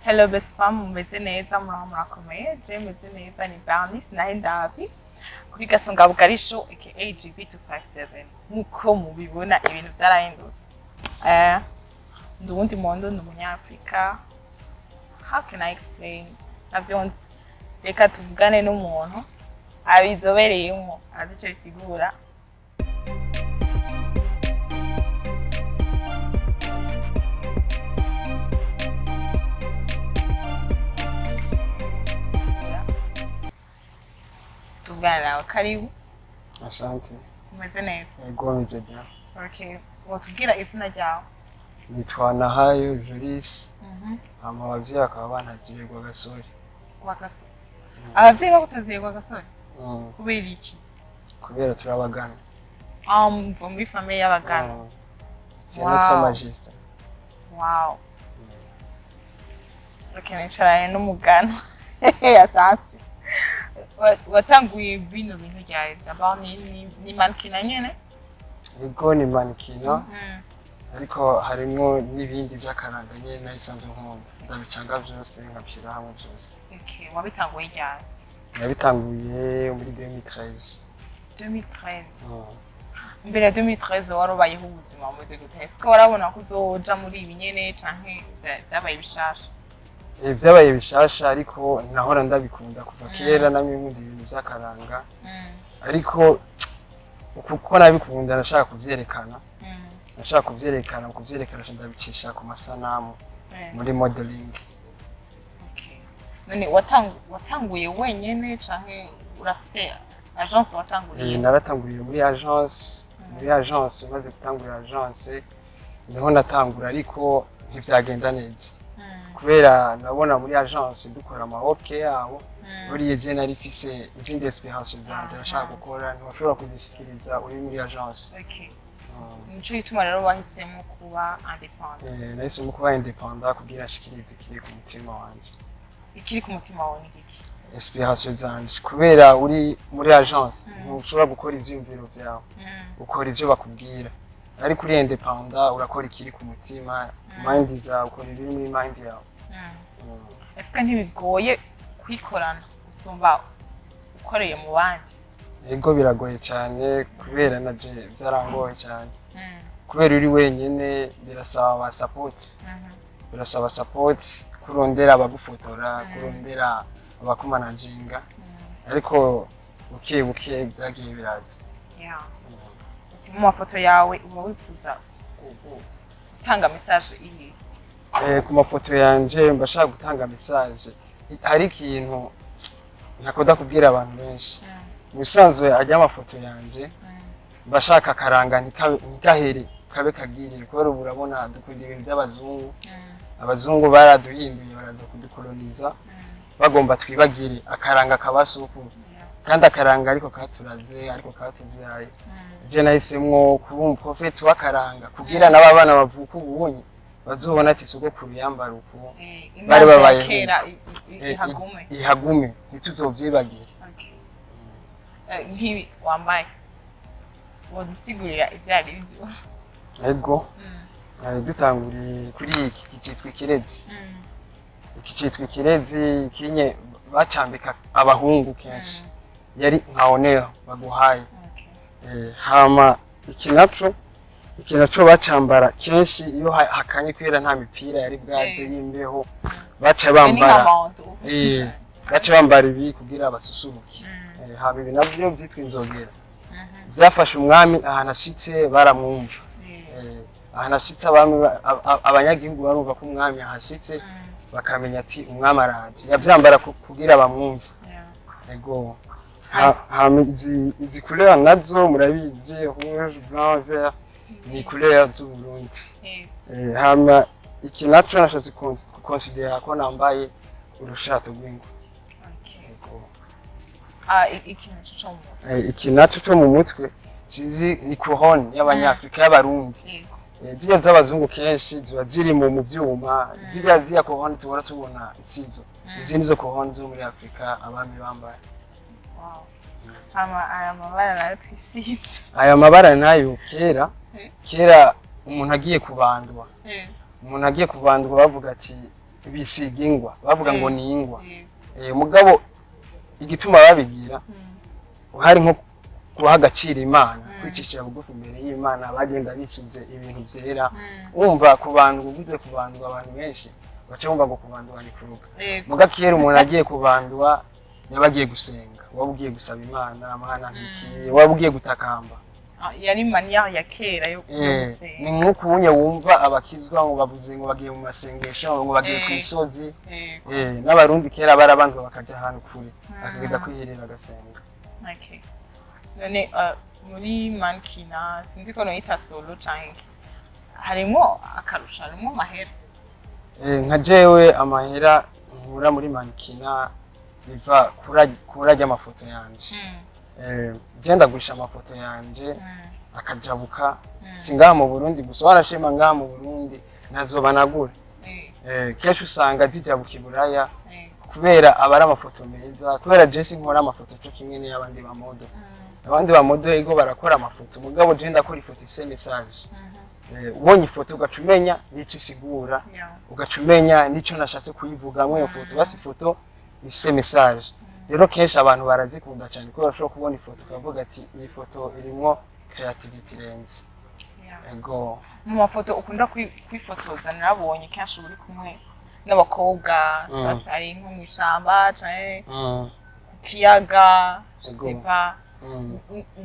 Hello best fam, mumeze neza murakomeye. Je meze neza ni Bernice nahe ndavyi. Kuri Gasonga Bugarisho aka GB257. Nkuko mubibona ibintu vyarahindutse. Ndundi mondo ni umunyafrika. How can I explain? Navyonze. Reka tuvugane n'umuntu abizobereyemo azi ico bisigura. Tuvugana karibu. Asante. Umeze neza? Yego meze bien. Okay. Watubwira izina ryawe? Nitwa Nahayo Julius. Abavyeyi akaba banazirwa gasore. Wagasore. Abavyeyi bakutazirwa gasore? Kubera iki? Kubera turabagana. Mva muri famille y'abagana. C'est notre majesté. Wow. Okay, nisharaye n'umugana. Atasi. Watanguye bino bintu ryawe d'abord ni mannequin nyene? Yego ni mannequin. Ariko harimo n'ibindi by'akaranga nyene nayisanzwe nkunda. Ndabicanga byose nkabishira hamwe byose. Okay, wabitanguye ryari? Nabitanguye muri 2013. 2013. Mbere ya 2013 warubayeho ubuzima bumeze gute? Ese warabona ko uzoja muri ibi nyene canke vyabaye bishasha? Vyabaye bishasha ariko nahora ndabikunda kuva kera namwe nkunda ibintu by'akaranga. Ariko kuko nabikunda nashaka kuvyerekana. Nashaka kuvyerekana ndabicisha ku masanamu muri modeling. Okay. None watanguye wenyene canke urafise agence watanguye? Naratanguriye muri agence maze gutangura agence niho natangura ariko ntivyagenda neza. Kubera nabona muri agence dukora amahoke yabo muri je nari fise izindi experience zanje nashaka gukora ntashobora kuzishikiriza uri muri agence. Okay. Nico gituma rero wahisemo kuba independent. Nahisemo kuba independent kugira ashikirize ikiri ku mutima wanje. Ikiri ku mutima wawe ni iki? Experience zanje kubera uri muri agence ntushobora gukora ivyumviro byawe. Ukora ivyo bakubwira. Ariko uri independent urakora ikiri ku mutima, mind zawe ukora ibiri muri mind yawe. Ese ntibigoye kwikorana usumba ukoreye mu bandi? Yego biragoye cyane kubera naje byarangoye cyane. Kubera uri wenyene birasaba support, kurondera abagufotora, kurondera abakumanaginga. Ariko buke byagiye biraza. Yeah. Mu mafoto yawe uba wifuza gutanga message iyi? Ku mafoto yanje mbashaka gutanga message. Hari ikintu nakoda kubwira abantu benshi. Musanzwe ajya amafoto yanje mbashaka karanga nikahere kabe kagirira kubera urabona dukunda ibintu by'abazungu. Abazungu baraduhinduye baraza kudukoloniza bagomba twibagire akaranga kabasuku kandi akaranga ariko katuraze ariko katuvyaye. Je nahisemwo kuba umuprofeti w'akaranga kugira n'ababana bavuka ubunye bazobona ati sogokuru yambara uko bari babaye ihagume ntituzovyibagire. Nkibi wambaye wodusigurira ivyari byo? Yego dutanguriye kuri iki citwa ikirezi. Iki citwa ikirezi kinye bacambika abahungu kenshi yari nka honor baguhaye. Hama ikinaco bacambara kenshi iyo hakanye kwera nta mipira yari bwaze y'imbeho baca bambara ibi kugira basusuruke. Haba ibi navyo byitwa inzogera. Byafashe umwami ahantu ashitse baramwumva. Ahantu ashitse abanyagihugu barumva ko umwami ahashitse bakamenya ati umwami araje. Yavyambara kugira bamwumva. Yego. Izi couleur nazo murabizi rouge, blanc, vert ni couleur z'u Burundi. Hama iki naco nashatse considera ko nambaye urushato rw'ingwe. Iki naco cyo mu mutwe sizi ni couronne y'abanyafrika y'abarundi. Ziriya z'abazungu kenshi ziba ziri mu vyuma. Ziriya couronne tubora tubona isizo. Izi nizo couronne zo muri Afrika abami bambaye. Aya mabara nayo twisize. Aya mabara nayo kera umuntu agiye kubandwa. Umuntu agiye kubandwa bavuga ati bisiga ingwa bavuga ngo ni ingwa mugabo igituma babigira uhari nko guha agaciro Imana kwicisha bugufi imbere y'Imana bagenda bisize ibintu byera wumva ku bantu uvuze ku bantu abantu benshi baca bumva ngo kubandwa ni kuruka muga kera umuntu agiye kubandwa yabagiye gusenga wabugiye gusaba Imana Mana ntikiye wabugiye gutakamba yari manière ya kera yo gusenga ni nkuko ubunye wumva abakizwa ngo bavuze ngo bagiye mu masengesho ngo bagiye ku isozi n'abarundi kera barabandwa bakaja ahantu kure akagenda kwihirira agasenga. Okay. None muri mankina sinzi ko noyita solo canke harimo akarusha harimo mahera nka jewe amahera nkura muri mankina biva kurajya amafoto yanje genda gurisha amafoto yanje akajabuka singaha mu Burundi gusa warashema ngaha mu Burundi nazoba nagura kesho usanga zijabuka iburaya kubera abari amafoto meza kubera Jesse nkora amafoto cyo kimwe n'abandi ba model abandi ba model ego barakora amafoto mugabo je ndakora ifoto ifise message ubonye ifoto ugacumenya n'icyo isigura ugacumenya n'icyo nashatse kuyivuga mwe ifoto basi ifoto ifise message rero kenshi abantu barazikunda cyane kubera ushobora kubona ifoto ukavuga ati iyi foto irimo creativity lens ego mu mafoto ukunda kwifotoza narabonye kenshi uri kumwe n'abakobwa satari nko mu ishamba cyane kiyaga sipa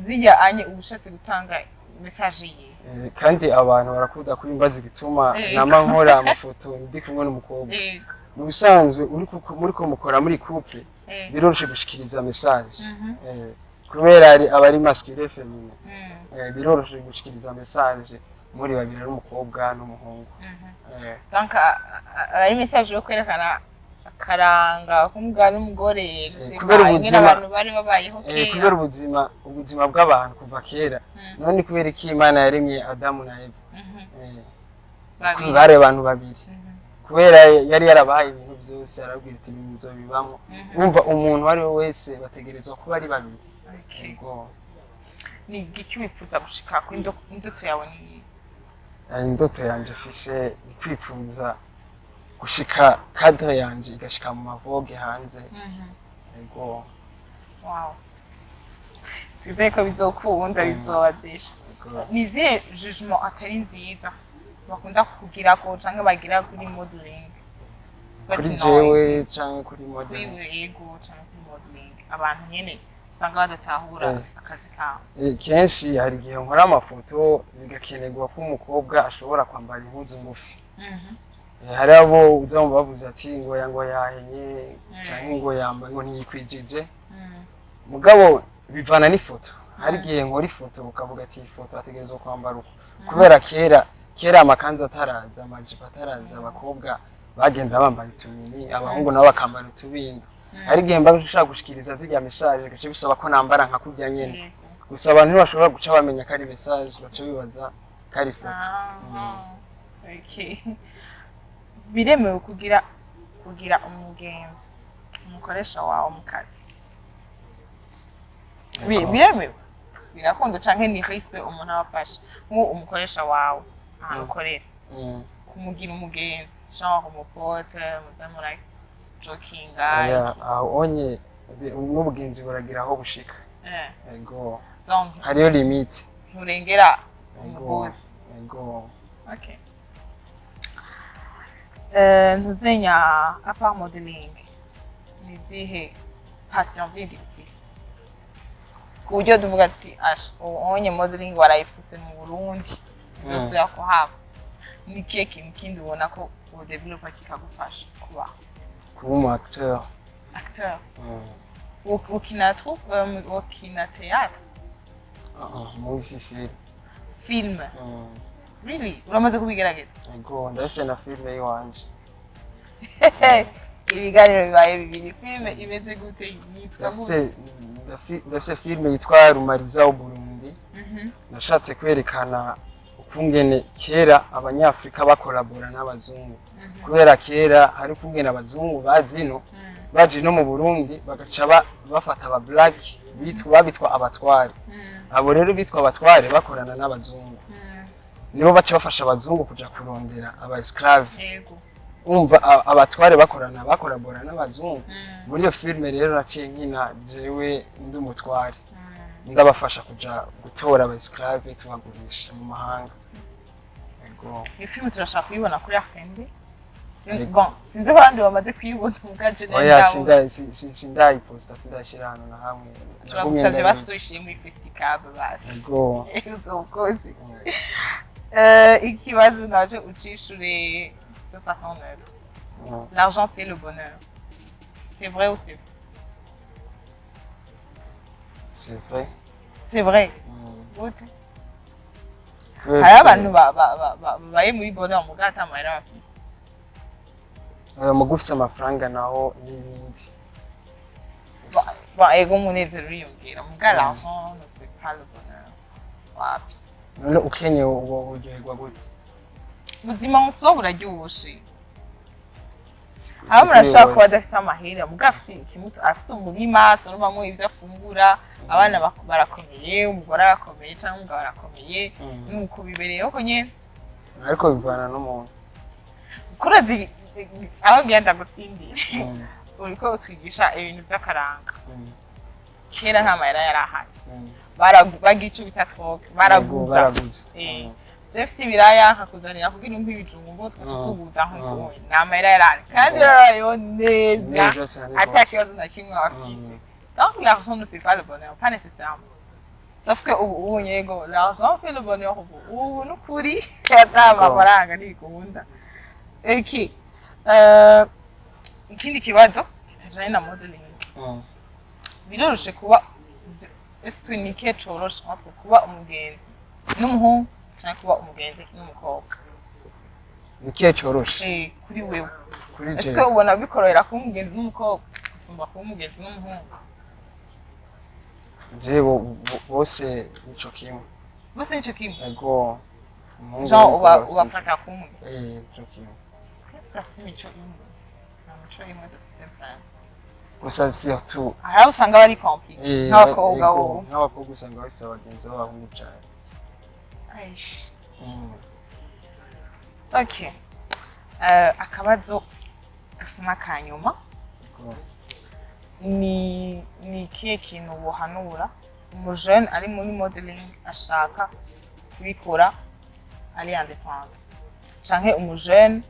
zijya anye ubushatse gutanga message ye kandi abantu barakunda kubimbaza igituma nama nkora amafoto ndi kumwe n'umukobwa mu bisanzwe muri ko mukora muri couple biroroshe gushikiriza message kubera abari masculine feminine biroroshe gushikiriza message muri babiri ari umukobwa n'umuhungu donc ari message yo kwerekana karanga kumugana n'umugore kubera ubuzima abantu bari babayeho kera kubera ubuzima bw'abantu kuva kera none kubera iki Imana yaremye Adamu na Eva bari abantu babiri kubera yari yarabaye ibintu byose arabwira ati ibintu bibamo umva umuntu wari wese bategerezwa kuba ari babiri. Yego ni giki wipfuza gushika ku indoto yawe ni indoto yanje fise ni kwifuza gushika cadre yanje igashika mu mavogue hanze. Yego wow tuze ko bizokunda bizobadesha nize jugement atari nziza bakunda kugira ko canke bagira kuri modeling kuri jewe canke kuri modeling yego canke kuri modeling abantu nyene usanga badatahura akazi kawe kenshi hari igihe nkora amafoto bigakenerwa ko umukobwa ashobora kwambara impuzu ngufi hari abo uzamva bavuze ati ngo yahenye canke ngo yambaye ngo ntiyikwijije mugabo bivana n'ifoto hari igihe nkora ifoto ukavuga ati ifoto ategerezwa kwambara uko kubera kera amakanzu ataraza amajipo ataraza abakobwa bagenda bambaye utumini abahungu nabo bakambara utubindo hari igihe mba nshaka gushikiriza zijya message gace bisaba ko nambara nka kurya nyene gusa abantu ntibashobora guca bamenya kari message baca bibaza kari foto. Okay biremewe kugira umugenzi umukoresha wawe mu kazi biremewe birakunze canke ni risque umuntu abafasha nko umukoresha wawe akorera kumugira umugenzi genre umupote muzamura joking onye n'ubugenzi buragira aho bushika. Yego donc hariyo limite nturengera umugozi. Yego okay ntuzenya à part modeling ni zihe passion zindi ufise ku buryo tuvuga ati onye modeling warayifuse mu Burundi zose yakuhaba ni kihe kintu kindi ubona ko udevelopa kikagufasha kuba umu acteur ukina théâtre movie film really uramaze kubigerageza? Yego ndashye na film yiwanje ibiganiro bibaye bibiri film imeze gute yitwa gute? Ndashye film yitwa Rumariza Burundi nashatse kwerekana ukungene kera abanyafrika bakolabora n'abazungu kubera kera hari ukungene abazungu bazino baje no mu Burundi bagaca bafata aba black babitwa abatware abo rero bitwa abatware bakorana n'abazungu nibo bace bafasha abazungu kuja kurondera aba esclave. Yego umva abatware bakorabora n'abazungu muri iyo filime rero naciye nkina jewe ndi umutware ndabafasha kuja gutora aba esclave tubagurisha mu mahanga ego iyo filime turashaka kuyibona kuri RTNB bon sinzi ko abandi bamaze kuyibona mu gace oya sindayiposta sindashira hano na hamwe turagusavye basi tuyishiye muri festival basi ego uzokoze ikibazo naje ucishure de façon neutre. L'argent fait le bonheur. C'est vrai ou c'est faux? C'est vrai. C'est vrai. Gute. Hari abantu babaye muri bonheur mugabo atamahera bafise. Mugufise amafaranga naho n'ibindi. Bon, ego umunezero uriyongera mugabo l'argent ne fait pas le bonheur. Wapi. None ukenye uryoherwa gute? Ubuzima buso buraryoshe. Aba murashobora kuba adafise amahera mugabo afise umurima asoromamwo ivyo afungura abana barakomeye umugore arakomeye canke umugabo arakomeye nuko bibereyeho ko nyene ariko bivana n'umuntu kurazi aho ngenda gutsindira uriko utwigisha ibintu vy'akaranga kera nta mahera yarahari bagira ico bita troke baraguza Jefsi biraya akakuzanira kugira umpe ibijungu ngo twatutuguza nk'uko namahera yarari kandi rero neza atakibazo na kimwe afise donc l'argent ne fait pas le bonheur pas nécessairement sauf que ubunyego l'argent fait le bonheur ubu nukuri ata amafaranga ntikunda iki ikindi kibazo kitajanye na modeling biroroshe kuba est-ce que ni que coroshe entre kuba umugenzi n'umuhungu cyangwa kuba umugenzi n'umukobwa nikiye coroshe kuri wewe kuri est-ce que ubona bikorohera kuba umugenzi n'umukobwa gusumba kuba umugenzi n'umuhungu je bose nico kimwe bose nico kimwe ego genre ubafata kumwe nico kimwe dufise imico imwe na mico imwe dufise vraiment gusa surtout aho usanga bari compliqué nk'abakobwa usanga bafise abagenzi b'abahungu cyane aish okay akabazo gasana kanyuma ni ikihe kintu wohanura umujene ari muri modeling ashaka kubikora ari independent canke umujene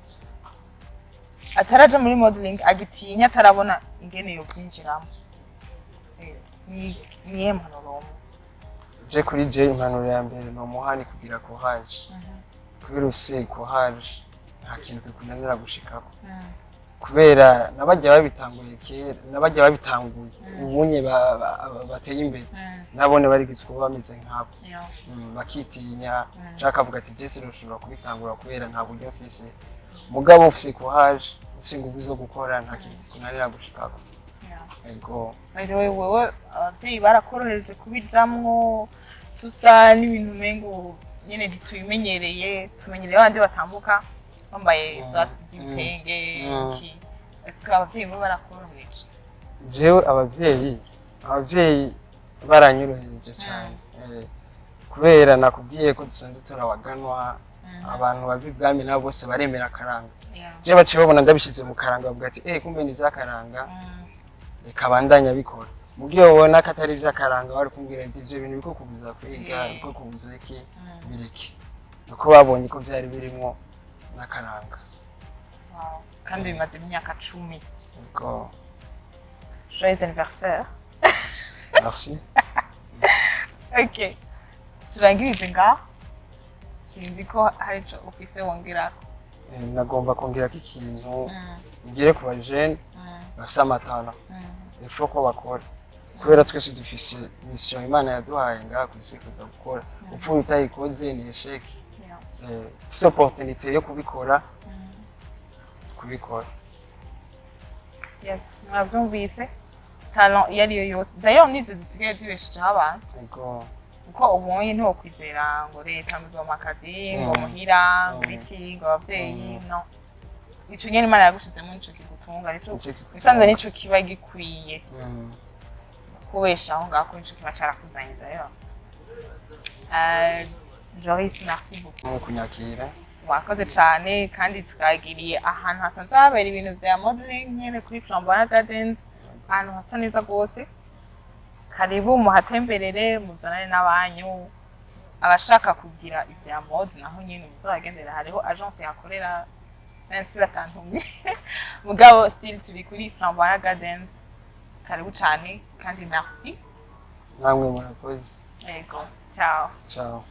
ataraja muri modeling agitinya atarabona ingene yo byinjiramo ni impanuro je kuri je impanuro ya mbere no muhani kugira courage kubera ufise courage nta kintu bikunanira gushikako kubera nabajya babitanguye kera nabajya babitanguye ubunye bateye imbere nabone barigitswe kuba bameze nkabo bakitinya cakavuga ati je siroshobora kubitangura kubera nta buryo mfise mugabo ufise courage ufise ingufu zo gukora nta kintu bikunanira gushikako ego by the way wewe abavyeyi barakorohereje kubijamwo tusa n'ibintu mengo nyene ntitubimenyereye tumenyereye abandi batambuka bambaye swati z'ibitenge iki est-ce que abavyeyi bo barakorohereje jewe abavyeyi baranyorohereje cyane kubera nakubwiye ko dusanze turabaganwa abantu babibwami nabo bose baremera karanga je baciye babona ndabishize mu karanga bavuga ati kumbe ni vyakaranga reka bandanya bikora mugiye ubona ko atari vyakaranga bari kumbwira ati ivyo bintu biko kubuza kwiga biko kubuza iki bireke nuko babonye ko byari birimo nakaranga kandi bimaze imyaka 10 ego joyeux anniversaire merci okay turangirize ngaho sinzi ko hari ico ufise wongerako nagomba kongerako ikintu ngire ku bajene bafise amatara ifo ko bakora kubera twese dufise mission Imana yaduhaye ngaha kwisi kuza gukora upfuye utayikoze ni esheki ufise opportunité yo kubikora yes mwavyumvise talent yari yose d'ailleurs nizo zisigaye zibeshejeho abantu uko ubonye ntiwokwizera ngo leta ngizoma akazi ngo muhira ngo iki ngo abavyeyi no ico nyene Imana yagushizemo nico kigutunga nico isanze nico kiba gikwiye kubeshaho ngako nico kiba carakuzanye d'ailleurs Joris merci beaucoup kunyakira mwakoze cyane kandi twagiriye ahantu hasanzwe habera ibintu vya modeling nyene kuri Flamboyant Gardens ahantu hasa neza rwose karibu muhatemberere muzanane n'abanyu abashaka kugira ivya mode naho nyene muzagendera hariho agence yakorera nansi batantumye mugabo still turi kuri Flamboyant Gardens karibu cyane kandi merci namwe murakoze yego ciao ciao